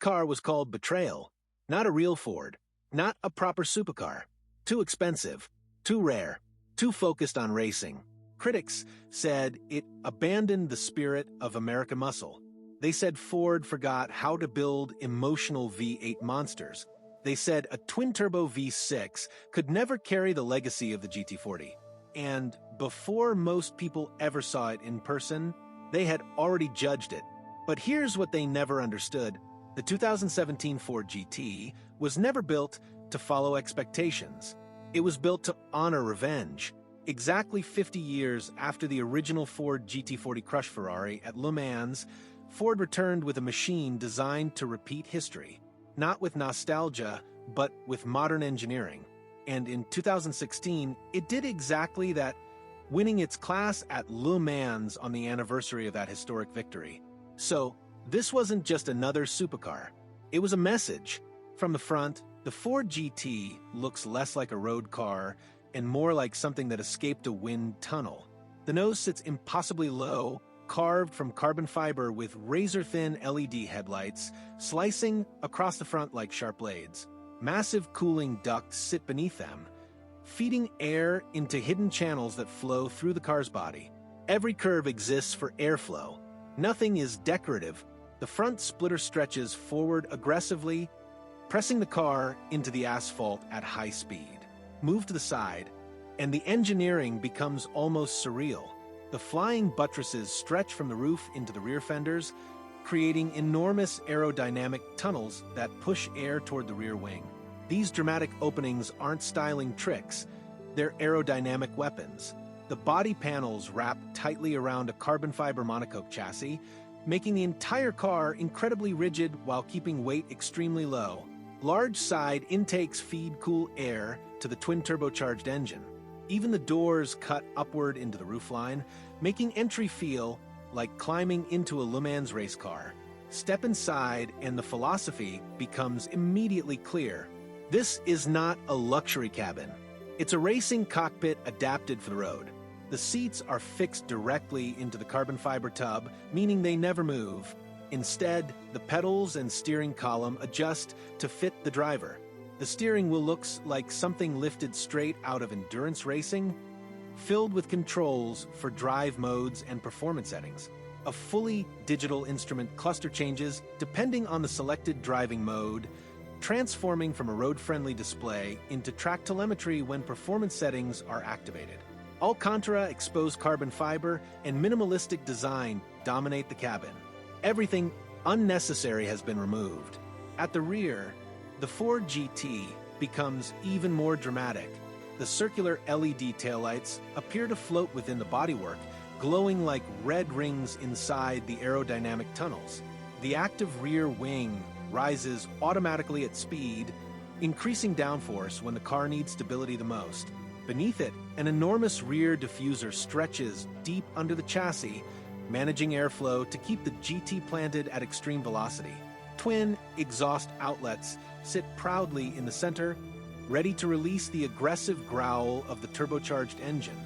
car was called Betrayal, not a real Ford, not a proper supercar. Too expensive, too rare, too focused on racing. Critics said it abandoned the spirit of American muscle. They said Ford forgot how to build emotional V8 monsters. They said a twin-turbo V6 could never carry the legacy of the GT40. And before most people ever saw it in person, they had already judged it. But here's what they never understood. The 2017 Ford GT was never built to follow expectations. It was built to honor revenge. Exactly 50 years after the original Ford GT40 crushed Ferrari at Le Mans, Ford returned with a machine designed to repeat history, not with nostalgia, but with modern engineering. And in 2016, it did exactly that, winning its class at Le Mans on the anniversary of that historic victory. So, this wasn't just another supercar. It was a message. From the front, the Ford GT looks less like a road car and more like something that escaped a wind tunnel. The nose sits impossibly low, carved from carbon fiber with razor-thin LED headlights, slicing across the front like sharp blades. Massive cooling ducts sit beneath them, feeding air into hidden channels that flow through the car's body. Every curve exists for airflow. Nothing is decorative. The front splitter stretches forward aggressively, pressing the car into the asphalt at high speed. Move to the side, and the engineering becomes almost surreal. The flying buttresses stretch from the roof into the rear fenders, creating enormous aerodynamic tunnels that push air toward the rear wing. These dramatic openings aren't styling tricks, they're aerodynamic weapons. The body panels wrap tightly around a carbon fiber monocoque chassis, making the entire car incredibly rigid while keeping weight extremely low. Large side intakes feed cool air to the twin-turbocharged engine. Even the doors cut upward into the roofline, making entry feel like climbing into a Le Mans race car. Step inside and the philosophy becomes immediately clear. This is not a luxury cabin. It's a racing cockpit adapted for the road. The seats are fixed directly into the carbon fiber tub, meaning they never move. Instead, the pedals and steering column adjust to fit the driver. The steering wheel looks like something lifted straight out of endurance racing, filled with controls for drive modes and performance settings. A fully digital instrument cluster changes depending on the selected driving mode, transforming from a road-friendly display into track telemetry when performance settings are activated. Alcantara, exposed carbon fiber, and minimalistic design dominate the cabin. Everything unnecessary has been removed. At the rear, the Ford GT becomes even more dramatic. The circular LED taillights appear to float within the bodywork, glowing like red rings inside the aerodynamic tunnels. The active rear wing rises automatically at speed, increasing downforce when the car needs stability the most. Beneath it, an enormous rear diffuser stretches deep under the chassis, managing airflow to keep the GT planted at extreme velocity. Twin exhaust outlets sit proudly in the center, ready to release the aggressive growl of the turbocharged engine.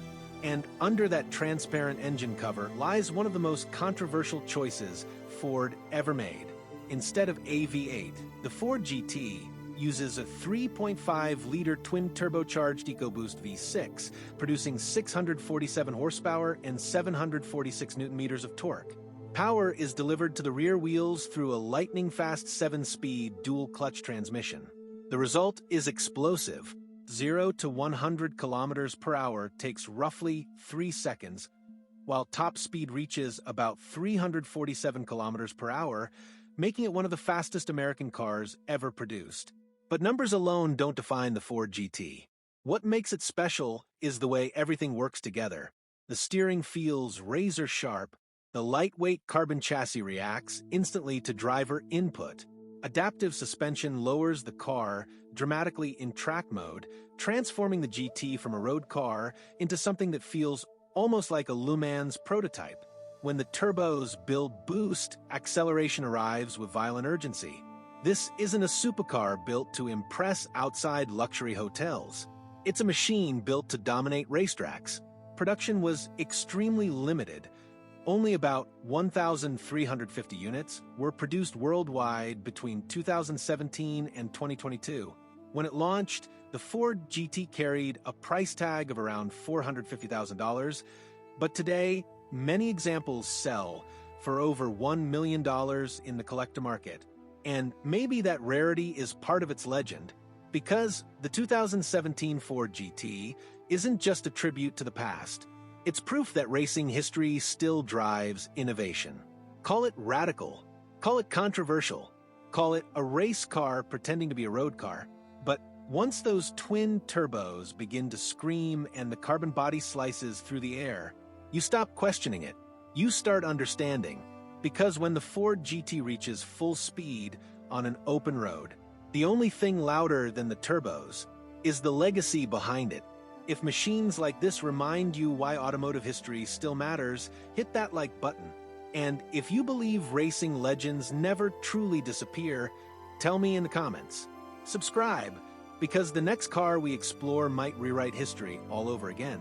And under that transparent engine cover lies one of the most controversial choices Ford ever made. Instead of a V8, the Ford GT uses a 3.5-liter twin-turbocharged EcoBoost V6, producing 647 horsepower and 746 newton-meters of torque. Power is delivered to the rear wheels through a lightning-fast 7-speed dual-clutch transmission. The result is explosive. 0 to 100 kilometers per hour takes roughly 3 seconds, while top speed reaches about 347 kilometers per hour, making it one of the fastest American cars ever produced. But numbers alone don't define the Ford GT. What makes it special is the way everything works together. The steering feels razor sharp. The lightweight carbon chassis reacts instantly to driver input. Adaptive suspension lowers the car dramatically in track mode, transforming the GT from a road car into something that feels almost like a Le Mans prototype. When the turbos build boost, acceleration arrives with violent urgency. This isn't a supercar built to impress outside luxury hotels. It's a machine built to dominate racetracks. Production was extremely limited. Only about 1,350 units were produced worldwide between 2017 and 2022. When it launched, the Ford GT carried a price tag of around $450,000, but today, many examples sell for over $1 million in the collector market. And maybe that rarity is part of its legend, because the 2017 Ford GT isn't just a tribute to the past. It's proof that racing history still drives innovation. Call it radical, call it controversial, call it a race car pretending to be a road car. But once those twin turbos begin to scream and the carbon body slices through the air, you stop questioning it. You start understanding. Because when the Ford GT reaches full speed on an open road, the only thing louder than the turbos is the legacy behind it. If machines like this remind you why automotive history still matters, hit that like button. And if you believe racing legends never truly disappear, tell me in the comments. Subscribe, because the next car we explore might rewrite history all over again.